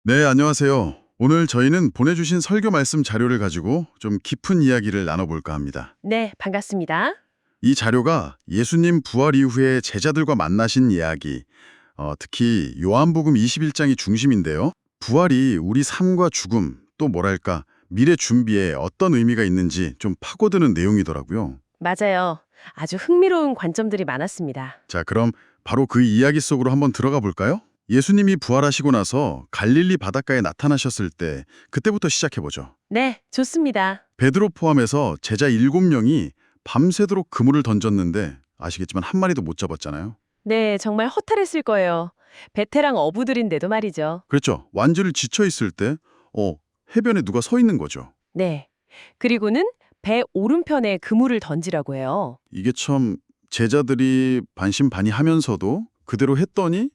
네, 안녕하세요. 오늘 저희는 보내주신 설교 말씀 자료를 가지고 좀 깊은 이야기를 나눠볼까 합니다. 네, 반갑습니다. 이 자료가 예수님 부활 이후에 제자들과 만나신 이야기, 특히 요한복음 21장이 중심인데요. 부활이 우리 삶과 죽음, 또 뭐랄까, 미래 준비에 어떤 의미가 있는지 좀 파고드는 내용이더라고요. 맞아요. 아주 흥미로운 관점들이 많았습니다. 자, 그럼 바로 그 이야기 속으로 한번 들어가 볼까요? 예수님이 부활하시고 나서 갈릴리 바닷가에 나타나셨을 때 그때부터 시작해보죠. 네, 좋습니다. 베드로 포함해서 제자 7명이 밤새도록 그물을 던졌는데 아시겠지만 한 마리도 못 잡았잖아요. 네, 정말 허탈했을 거예요. 베테랑 어부들인데도 말이죠. 그렇죠. 완전히 지쳐 있을 때 해변에 누가 서 있는 거죠. 네. 그리고는 배 오른편에 그물을 던지라고 해요. 이게 참 제자들이 반신반의하면서도 그대로 했더니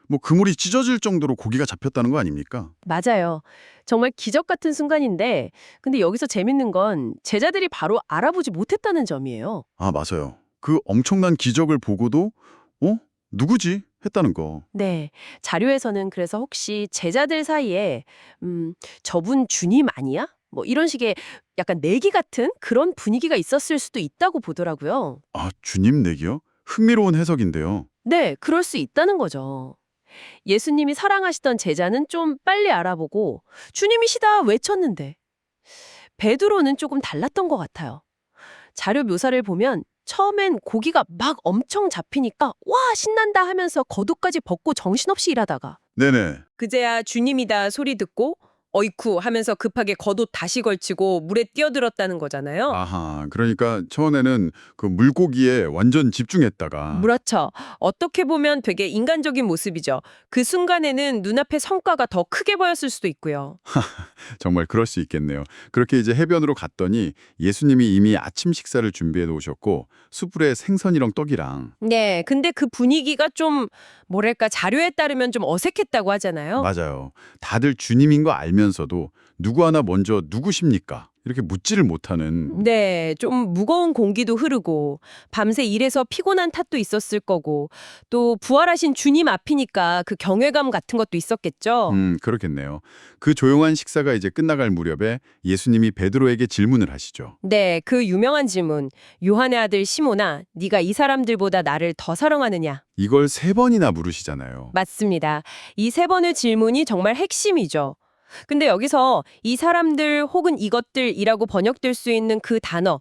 뭐 그물이 찢어질 정도로 고기가 잡혔다는 거 아닙니까? 맞아요. 정말 기적 같은 순간인데, 근데 여기서 재밌는 건 제자들이 바로 알아보지 못했다는 점이에요. 아, 맞아요. 그 엄청난 기적을 보고도 누구지? 했다는 거. 네. 자료에서는 그래서 혹시 제자들 사이에 저분 주님 아니야? 뭐 이런 식의 약간 내기 같은 그런 분위기가 있었을 수도 있다고 보더라고요. 아, 주님 내기요? 흥미로운 해석인데요. 네, 그럴 수 있다는 거죠. 예수님이 사랑하시던 제자는 좀 빨리 알아보고 주님이시다 외쳤는데 베드로는 조금 달랐던 것 같아요. 자료 묘사를 보면 처음엔 고기가 막 엄청 잡히니까 와 신난다 하면서 겉옷까지 벗고 정신없이 일하다가 네네. 그제야 주님이다 소리 듣고 어이쿠 하면서 급하게 겉옷 다시 걸치고 물에 뛰어들었다는 거잖아요. 아하, 그러니까 처음에는 그 물고기에 완전 집중했다가 그렇죠. 어떻게 보면 되게 인간적인 모습이죠. 그 순간에는 눈앞의 성과가 더 크게 보였을 수도 있고요. 정말 그럴 수 있겠네요. 그렇게 이제 해변으로 갔더니 예수님이 이미 아침 식사를 준비해 놓으셨고 숯불에 생선이랑 떡이랑 네, 근데 그 분위기가 좀 뭐랄까 자료에 따르면 좀 어색했다고 하잖아요. 맞아요. 다들 주님인 거 알면서도 누구 하나 먼저 누구십니까? 이렇게 묻지를 못하는 네, 좀 무거운 공기도 흐르고 밤새 일해서 피곤한 탓도 있었을 거고 또 부활하신 주님 앞이니까 그 경외감 같은 것도 있었겠죠. 그렇겠네요. 그 조용한 식사가 이제 끝나갈 무렵에 예수님이 베드로에게 질문을 하시죠. 네, 그 유명한 질문. 요한의 아들 시몬아, 네가 이 사람들보다 나를 더 사랑하느냐? 이걸 3번이나 물으시잖아요. 맞습니다. 이 세 번의 질문이 정말 핵심이죠. 근데 여기서 이 사람들 혹은 이것들이라고 번역될 수 있는 그 단어,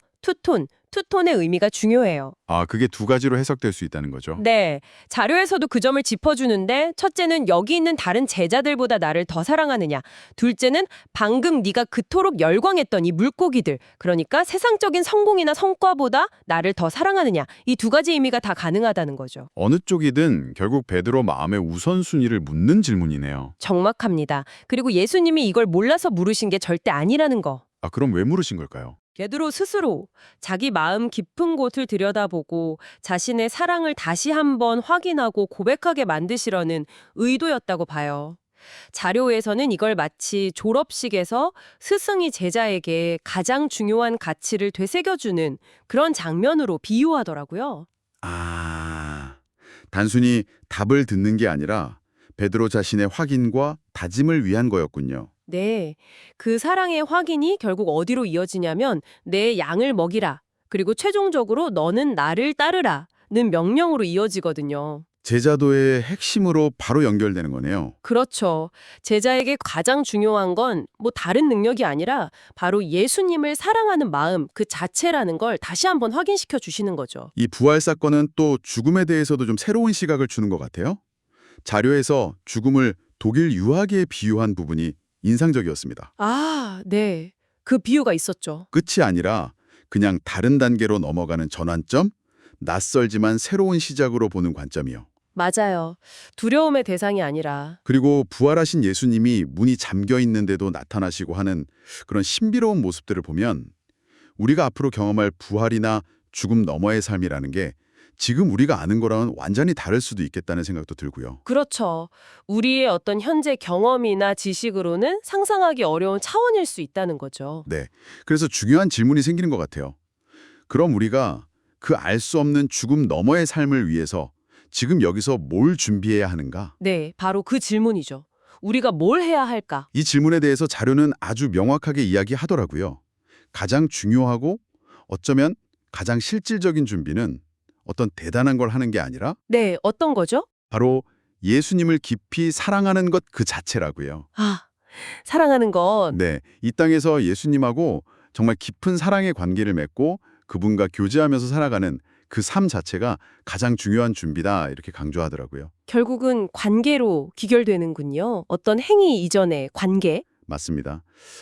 투톤의 의미가 중요해요. 아, 그게 두 가지로 해석될 수 있다는 거죠. 네, 자료에서도 그 점을 짚어주는데 첫째는 여기 있는 다른 제자들보다 나를 더 사랑하느냐. 둘째는 방금 네가 그토록 열광했던 이 물고기들, 그러니까 세상적인 성공이나 성과보다 나를 더 사랑하느냐. 이 두 가지 의미가 다 가능하다는 거죠. 어느 쪽이든 결국 베드로 마음의 우선순위를 묻는 질문이네요. 정확합니다. 그리고 예수님이 이걸 몰라서 물으신 게 절대 아니라는 거. 아, 그럼 왜 물으신 걸까요? 베드로 스스로 자기 마음 깊은 곳을 들여다보고 자신의 사랑을 다시 한번 확인하고 고백하게 만드시려는 의도였다고 봐요. 자료에서는 이걸 마치 졸업식에서 스승이 제자에게 가장 중요한 가치를 되새겨주는 그런 장면으로 비유하더라고요. 아, 단순히 답을 듣는 게 아니라 베드로 자신의 확인과 다짐을 위한 거였군요. 네, 그 사랑의 확인이 결국 어디로 이어지냐면 내 양을 먹이라. 그리고 최종적으로 너는 나를 따르라는 명령으로 이어지거든요. 제자도의 핵심으로 바로 연결되는 거네요. 그렇죠. 제자에게 가장 중요한 건 뭐 다른 능력이 아니라 바로 예수님을 사랑하는 마음 그 자체라는 걸 다시 한번 확인시켜 주시는 거죠. 이 부활 사건은 또 죽음에 대해서도 좀 새로운 시각을 주는 것 같아요. 자료에서 죽음을 독일 유학에 비유한 부분이 인상적이었습니다. 아, 네. 그 비유가 있었죠. 끝이 아니라 그냥 다른 단계로 넘어가는 전환점, 낯설지만 새로운 시작으로 보는 관점이요. 맞아요. 두려움의 대상이 아니라. 그리고 부활하신 예수님이 문이 잠겨 있는데도 나타나시고 하는 그런 신비로운 모습들을 보면 우리가 앞으로 경험할 부활이나 죽음 너머의 삶이라는 게 지금 우리가 아는 거랑은 완전히 다를 수도 있겠다는 생각도 들고요. 그렇죠. 우리의 어떤 현재 경험이나 지식으로는 상상하기 어려운 차원일 수 있다는 거죠. 네. 그래서 중요한 질문이 생기는 것 같아요. 그럼 우리가 그 알 수 없는 죽음 너머의 삶을 위해서 지금 여기서 뭘 준비해야 하는가? 네, 바로 그 질문이죠. 우리가 뭘 해야 할까? 이 질문에 대해서 자료는 아주 명확하게 이야기하더라고요. 가장 중요하고 어쩌면 가장 실질적인 준비는 어떤 대단한 걸 하는 게 아니라 네, 어떤 거죠? 바로 예수님을 깊이 사랑하는 것 그 자체라고요. 아, 사랑하는 건 네, 이 땅에서 예수님하고 정말 깊은 사랑의 관계를 맺고 그분과 교제하면서 살아가는 그 삶 자체가 가장 중요한 준비다 이렇게 강조하더라고요. 결국은 관계로 귀결되는군요. 어떤 행위 이전의 관계? 맞습니다.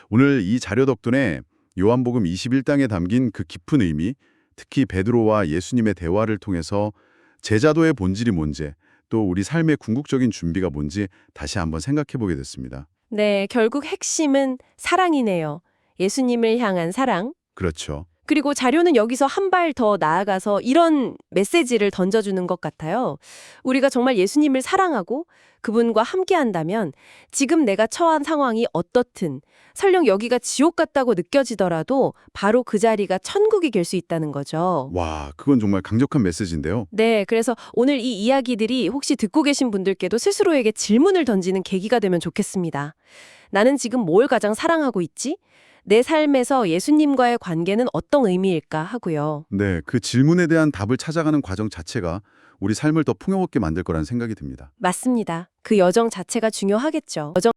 오늘 이 자료 덕분에 요한복음 21장에 담긴 그 깊은 의미, 특히 베드로와 예수님의 대화를 통해서 제자도의 본질이 뭔지, 또 우리 삶의 궁극적인 준비가 뭔지 다시 한번 생각해 보게 됐습니다. 네, 결국 핵심은 사랑이네요. 예수님을 향한 사랑. 그렇죠. 그리고 자료는 여기서 한 발 더 나아가서 이런 메시지를 던져주는 것 같아요. 우리가 정말 예수님을 사랑하고 그분과 함께한다면 지금 내가 처한 상황이 어떻든 설령 여기가 지옥 같다고 느껴지더라도 바로 그 자리가 천국이 될 수 있다는 거죠. 와, 그건 정말 강력한 메시지인데요. 네, 그래서 오늘 이 이야기들이 혹시 듣고 계신 분들께도 스스로에게 질문을 던지는 계기가 되면 좋겠습니다. 나는 지금 뭘 가장 사랑하고 있지? 내 삶에서 예수님과의 관계는 어떤 의미일까 하고요. 네, 그 질문에 대한 답을 찾아가는 과정 자체가 우리 삶을 더 풍요롭게 만들 거라는 생각이 듭니다. 맞습니다. 그 여정 자체가 중요하겠죠. 여정